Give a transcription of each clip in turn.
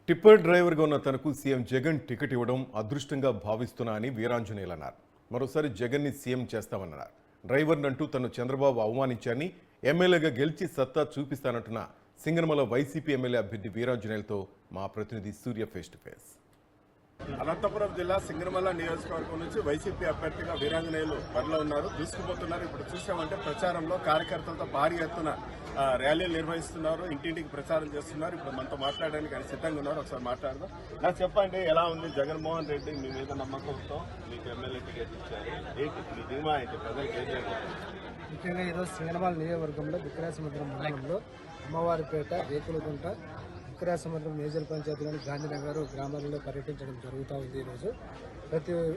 Tipper డ్రైవర్గా ఉన్న తనకు సీఎం జగన్ టికెట్ ఇవ్వడం అదృష్టంగా భావిస్తున్నా అని వీరాంజనేయులు అన్నారు. మరోసారి జగన్ని సీఎం చేస్తామన్నారు. డ్రైవర్నంటూ తను చంద్రబాబు అవమానించారని, ఎమ్మెల్యేగా గెలిచి సత్తా చూపిస్తానంటున్న సింగనమల వైసీపీ ఎమ్మెల్యే అభ్యర్థి వీరాంజనేయులతో మా ప్రతినిధి సూర్య ఫేస్ టు ఫేస్. అనంతపురం జిల్లా సింగనమల నియోజకవర్గం నుంచి వైసీపీ అభ్యర్థిగా వీరాంజనేయులు బరిలో ఉన్నారు, దూసుకుపోతున్నారు. ఇప్పుడు చూసామంటే ప్రచారంలో కార్యకర్తలతో భారీ ఎత్తున ర్యాలీలు నిర్వహిస్తున్నారు, ఇంటింటికి ప్రచారం చేస్తున్నారు. ఇప్పుడు మనతో మాట్లాడడానికి ఆయన సిద్ధంగా ఉన్నారు. ఒకసారి మాట్లాడదాం. నాకు చెప్పండి, ఎలా ఉంది? జగన్మోహన్ రెడ్డి మీ మీద నమ్మకంతో మీకు ఎమ్మెల్యే టికెట్ ఇచ్చారు, ఏంటి మీ ధీమా ఏంటి? ప్రజలకు ఏం చేయబోతున్నారు? ముఖ్యంగా ఈరోజు సింగనమల నియోజకవర్గంలో బిక్రాసముద్రం మండలంలో అమ్మవారిపేట, రేకులగుంట, బిక్రాసముద్రం మేజర్ పంచాయతీలోని గాంధీనగర్ గ్రామాలలో పర్యటించడం జరుగుతూ ఉంది. ఈరోజు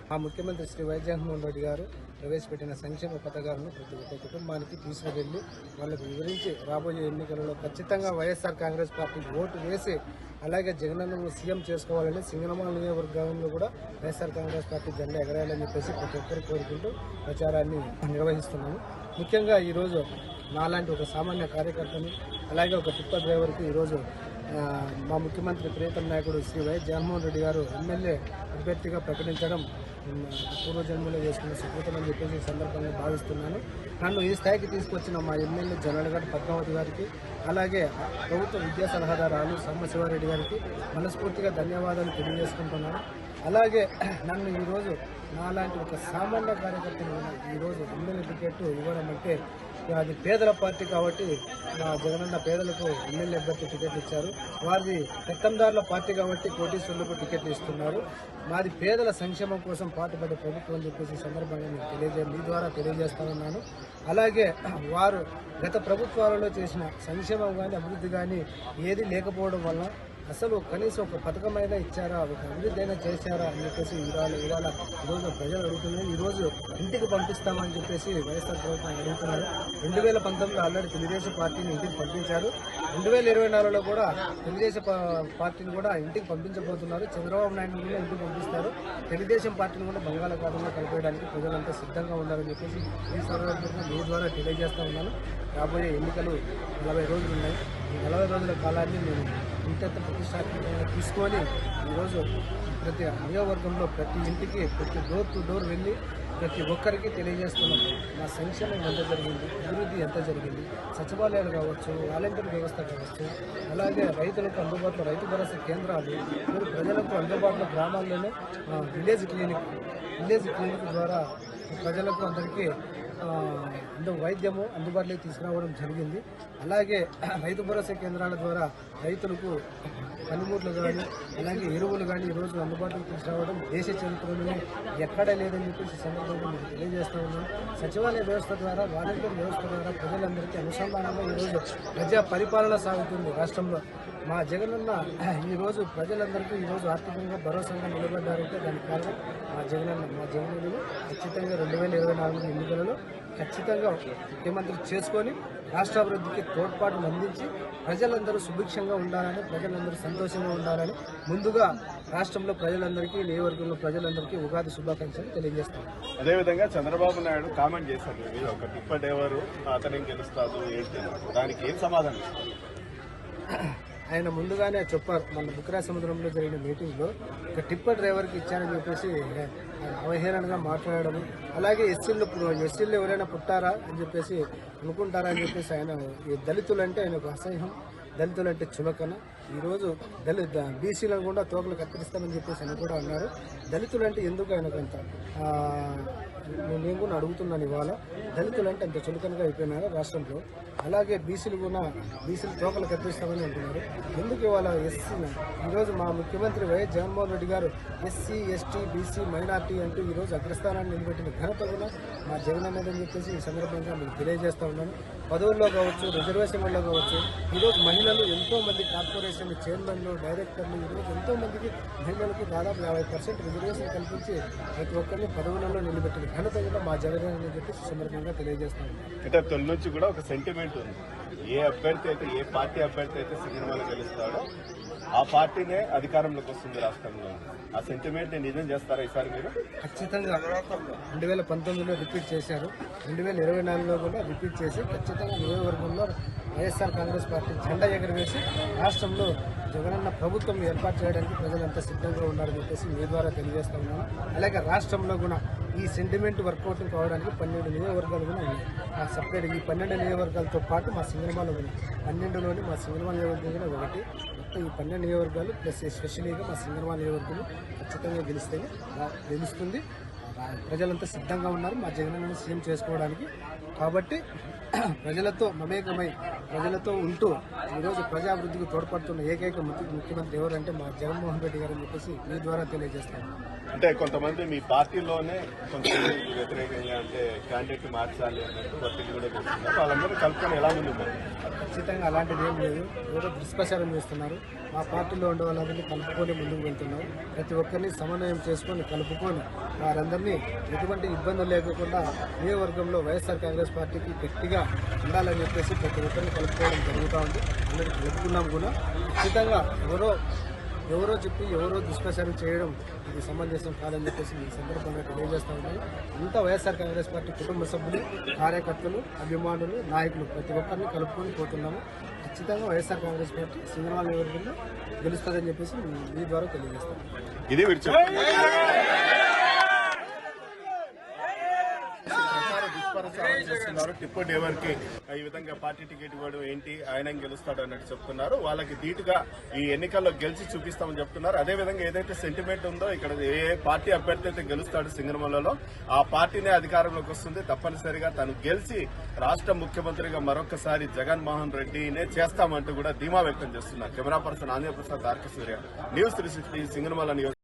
మా ముఖ్యమంత్రి శ్రీ వైఎస్ జగన్మోహన్ రెడ్డి గారు ప్రవేశపెట్టిన సంక్షేమ పథకాలను ప్రతి ఒక్క కుటుంబానికి తీసుకువెళ్లి వాళ్ళకు వివరించి రాబోయే ఎన్నికలలో ఖచ్చితంగా వైఎస్ఆర్ కాంగ్రెస్ పార్టీకి ఓటు వేసి అలాగే జగనన్నను సీఎం చేసుకోవాలని సింగనమల నియోజకవర్గంలో కూడా వైఎస్ఆర్ కాంగ్రెస్ పార్టీ జెండా ఎగరాయాలని చెప్పేసి ప్రతి ఒక్కరు కోరుకుంటూ ప్రచారాన్ని నిర్వహిస్తున్నాము. ముఖ్యంగా ఈరోజు నాలాంటి ఒక సామాన్య కార్యకర్తని అలాగే ఒక టిప్పర్ డ్రైవర్కి ఈరోజు మా ముఖ్యమంత్రి ప్రియతమ నాయకుడు శ్రీ వైఎస్ జగన్మోహన్ రెడ్డి గారు ఎమ్మెల్యే అభ్యర్థిగా ప్రకటించడం పూర్వజన్మలో చేసుకున్న సుకృతమని చెప్పేసి సందర్భంగా భావిస్తున్నాను. నన్ను ఈ స్థాయికి తీసుకొచ్చిన మా ఎమ్మెల్యే జనరల్గడ్డ పద్మావతి గారికి అలాగే ప్రభుత్వ విద్యా సలహాదారు సాంబశివారెడ్డి గారికి మనస్ఫూర్తిగా ధన్యవాదాలు తెలియజేసుకుంటున్నాను. అలాగే నన్ను ఈరోజు నాలాంటి ఒక సామాన్య కార్యకర్తను ఈరోజు ఎమ్మెల్యే టికెట్ ఇవ్వడం అంటే అది పేదల పార్టీ కాబట్టి మా జగనన్న పేదలకు ఎమ్మెల్యే అభ్యర్థి టికెట్ ఇచ్చారు. వారిది పెత్తందారుల పార్టీ కాబట్టి కోటీశ్వరులకు టికెట్లు ఇస్తున్నారు. మాది పేదల సంక్షేమం కోసం పాటుపడే ప్రభుత్వం అని చెప్పేసి సందర్భంగా నేను మీ ద్వారా తెలియజేస్తానున్నాను. అలాగే వారు గత ప్రభుత్వాలలో చేసిన సంక్షేమం కానీ అభివృద్ధి కానీ ఏది లేకపోవడం వల్ల అసలు కనీసం ఒక పథకమైనా ఇచ్చారా, ఒక అభివృద్ధి అయినా చేశారా అని చెప్పేసి ఈరోజు ప్రజలు అడుగుతున్నారు. ఈరోజు ఇంటికి పంపిస్తామని చెప్పేసి వైఎస్ఆర్ ప్రభుత్వం అడుగుతున్నారు. 2019లో ఆల్రెడీ తెలుగుదేశం పార్టీని ఇంటికి పంపించారు. 2024లో కూడా తెలుగుదేశం పార్టీని కూడా ఇంటికి పంపించబోతున్నారు. చంద్రబాబు నాయుడు కూడా ఇంటికి పంపిస్తారు. తెలుగుదేశం పార్టీని కూడా బంగాళాఖాతంలో కలిపేయడానికి ప్రజలంతా సిద్ధంగా ఉన్నారని చెప్పేసి ఈ సందర్భంగా మీ ద్వారా తెలియజేస్తా ఉన్నాను. రాబోయే ఎన్నికలు 40 రోజులు ఉన్నాయి. ఈ 40 రోజుల కాలాన్ని నేను ఇంత ప్రతిష్టాత్మకంగా తీసుకొని ఈరోజు ప్రతి నియోజకవర్గంలో ప్రతి ఇంటికి ప్రతి డోర్ టు డోర్ వెళ్ళి ప్రతి ఒక్కరికి తెలియజేస్తున్నాం మా సంక్షేమం ఎంత జరిగింది, అభివృద్ధి ఎంత జరిగింది, సచివాలయాలు కావచ్చు, వాలంటీర్ వ్యవస్థ కావచ్చు, అలాగే రైతులకు అందుబాటులో రైతు భరోసా కేంద్రాలు, ప్రజలకు అందుబాటులో గ్రామాల్లోనే విలేజ్ క్లినిక్ ద్వారా ప్రజలకు అందరికీ వైద్యము అందుబాటులోకి తీసుకురావడం జరిగింది. అలాగే రైతు భరోసా కేంద్రాల ద్వారా రైతులకు పనిముట్లు కానీ అలాగే ఎరువులు కానీ ఈరోజు అందుబాటులోకి తీసుకురావడం దేశ చరిత్రలోనే ఎక్కడా లేదని చెప్పేసి సందర్భంగా మీకు తెలియజేస్తూ ఉన్నాను. సచివాలయ వ్యవస్థ ద్వారా వాలంటీర్ వ్యవస్థ ద్వారా ప్రజలందరికీ అనుసంధానంగా ఈరోజు ప్రజా పరిపాలన సాగుతుంది రాష్ట్రంలో. మా జగనన్న ఈరోజు ప్రజలందరికీ ఈరోజు ఆర్థికంగా భరోసాగా నిలబడ్డారంటే దానికి కారణం మా జగనన్నలు ఖచ్చితంగా 2024 ఎన్నికలలో ఖచ్చితంగా ముఖ్యమంత్రి చేసుకొని రాష్ట్రాభివృద్ధికి తోడ్పాటును అందించి ప్రజలందరూ సుభిక్షంగా ఉండాలని, ప్రజలందరూ సంతోషంగా ఉండాలని ముందుగా రాష్ట్రంలో ప్రజలందరికీ, నియోజకవర్గంలో ప్రజలందరికీ ఉగాది శుభాకాంక్షలు తెలియజేస్తాను. అదేవిధంగా చంద్రబాబు నాయుడు కామెంట్ చేశారు, మీరు ఒక టిప్పర్ డ్రైవరు అతనేం గెలుస్తాడు ఏంటి, దానికి ఏం సమాధానం ఇస్తారు? ఆయన ముందుగానే చెప్పారు. మన బిక్రాసముద్రంలో జరిగిన మీటింగ్లో ఒక టిప్పర్ డ్రైవర్కి ఇచ్చారని చెప్పేసి అవహేళనగా మాట్లాడడం, అలాగే ఎస్సీలు ఎవరైనా పుట్టారా అని చెప్పేసి అనుకుంటారా అని చెప్పేసి ఆయన దళితులంటే ఆయనకు అసహ్యం, దళితులంటే చులకన. ఈరోజు బీసీలను కూడా తోకలు కత్తిరిస్తామని చెప్పేసి ఆయన కూడా అన్నారు. దళితులంటే ఎందుకు ఆయనకంత నేను కూడా అడుగుతున్నాను ఇవాళ, దళితులంటే అంత చులకనగా అయిపోయినారు రాష్ట్రంలో. అలాగే బీసీలు తోకలు కత్తిరిస్తామని అంటున్నారు. ఎందుకు ఇవాళ ఈరోజు మా ముఖ్యమంత్రి వైఎస్ జగన్మోహన్ రెడ్డి గారు ఎస్సీ, ఎస్టీ, బీసీ, మైనార్టీ అంటూ ఈరోజు అగ్రస్థానాన్ని నిలబెట్టిన ఘనత కూడా మా జగన్ అన్నదని చెప్పేసి ఈ సందర్భంగా మీకు తెలియజేస్తూ ఉన్నాను. పదవుల్లో కావచ్చు, రిజర్వేషన్లలో కావచ్చు, ఈరోజు మహిళలు ఎంతోమంది కార్పొరేషన్ చైర్మన్లు, డైరెక్టర్లు ఈరోజు ఎంతోమందికి మహిళలకి దాదాపు 50% రిజర్వేషన్ కల్పించి ప్రతి ఒక్కరిని పదవులలో నిలబెట్టిన ఘనత కూడా మా జగన్ అని చెప్పేసి సందర్భంగా తెలియజేస్తాను. అంటే తొలి నుంచి కూడా ఒక సెంటిమెంట్ ఉంది, ఏ అభ్యర్థి అయితే, ఏ పార్టీ అభ్యర్థి అయితే సింగనమల గెలుస్తాడో ఆ పార్టీనే అధికారంలోకి వస్తుంది రాష్ట్రంలో. ఆ సెంటిమెంట్ నిజం చేస్తారా ఈసారి మీరు? ఖచ్చితంగా 2019లో రిపీట్ చేశారు, 2024లో కూడా రిపీట్ చేసి ఖచ్చితంగా నియోజకవర్గంలో వైఎస్ఆర్ కాంగ్రెస్ పార్టీ జెండా ఎగరవేసి రాష్ట్రంలో జగనన్న ప్రభుత్వం ఏర్పాటు చేయడానికి ప్రజలంతా సిద్ధంగా ఉన్నారని చెప్పేసి మీ ద్వారా తెలియజేస్తా ఉన్నాను. అలాగే రాష్ట్రంలో కూడా ఈ సెంటిమెంట్ వర్కౌట్ కావడానికి 12 నియోజకవర్గాలు కూడా ఉన్నాయి. ఆ సపరేట్ ఈ 12 నియోజకవర్గాలతో పాటు మా సింగనమల ఉన్నాయి. 12లోని మా సింగనమల నియోజకవర్గం కూడా ఒకటి. మొత్తం ఈ 12 నియోజకవర్గాలు ప్లస్ ఎస్పెషలీగా మా సింగనమల నియోజకవర్గం ఖచ్చితంగా గెలుస్తుంది. ప్రజలంతా సిద్ధంగా ఉన్నారు మా జగనన్నను సీఎం చేసుకోవడానికి. కాబట్టి ప్రజలతో మమేకమై ప్రజలతో ఉంటూ ఈరోజు ప్రజాభివృద్ధికి తోడ్పడుతున్న ఏకైక ముఖ్యమంత్రి ఎవరంటే మా జగన్మోహన్ రెడ్డి గారు అని చెప్పేసి మీ ద్వారా తెలియజేస్తాను. అంటే కొంతమంది మీ పార్టీలోనే కొంతమంది వ్యతిరేకంగా అంటే క్యాండిడేట్ మార్చాలి అన్నట్టు ఒత్తిడి కూడా చేస్తున్నారు. వాళ్ళందరూ కలుపుకొని ఎలా ఉంది మరి? ఖచ్చితంగా అలాంటిది ఏం లేదు. ఎవరో దుష్ప్రచారం చేస్తున్నారు. మా పార్టీలో ఉండే వాళ్ళందరినీ కలుపుకొని ముందుకు వెళ్తున్నారు. ప్రతి ఒక్కరిని సమన్వయం చేసుకొని కలుపుకొని వారందరినీ ఎటువంటి ఇబ్బందులు లేకుండా నియోజకవర్గంలో వైఎస్ఆర్ కాంగ్రెస్ పార్టీకి గట్టిగా ఉండాలని చెప్పేసి ప్రతి ఒక్కరిని కలుపుకోవడం జరుగుతూ ఉంది. అందరికీ కలుపుకున్నాం కూడా. ఖచ్చితంగా ఎవరో చెప్పి ఎవరో దుష్ప్రచారం చేయడం ఇది సమంజసం కాదని చెప్పేసి ఈ సందర్భంగా తెలియజేస్తా ఉన్నాను. అంతా వైఎస్ఆర్ కాంగ్రెస్ పార్టీ కుటుంబ సభ్యులు, కార్యకర్తలు, అభిమానులు, నాయకులు ప్రతి ఒక్కరిని కలుపుకొని పోతున్నాము. ఖచ్చితంగా వైఎస్ఆర్ కాంగ్రెస్ పార్టీ సింగనమల నియోజకవర్గంలో గెలుస్తుందని చెప్పేసి మీ ద్వారా తెలియజేస్తాను. ఇది దుష్ప్రచారం చేస్తున్నారు. టిప్పు డేవర్కి ఈ విధంగా పార్టీ టికెట్ ఇవ్వడం ఏంటి, ఆయన గెలుస్తాడు అన్నట్టు చెప్తున్నారు. వాళ్ళకి ధీటుగా ఈ ఎన్నికల్లో గెలిచి చూపిస్తామని చెప్తున్నారు. అదే విధంగా ఏదైతే సెంటిమెంట్ ఉందో ఇక్కడ ఏ పార్టీ అభ్యర్థి అయితే గెలుస్తాడు సింగనమలలో ఆ పార్టీనే అధికారంలోకి వస్తుంది. తప్పనిసరిగా తను గెలిచి రాష్ట్ర ముఖ్యమంత్రిగా మరొకసారి జగన్మోహన్ రెడ్డినే చేస్తామంటూ కూడా ధీమా వ్యక్తం చేస్తున్నారు. కెమెరా పర్సన్ ఆంధ్రప్రసాద్ ఆర్కే సూర్య, న్యూస్ 360 సింగనమల నియోజకవర్గం.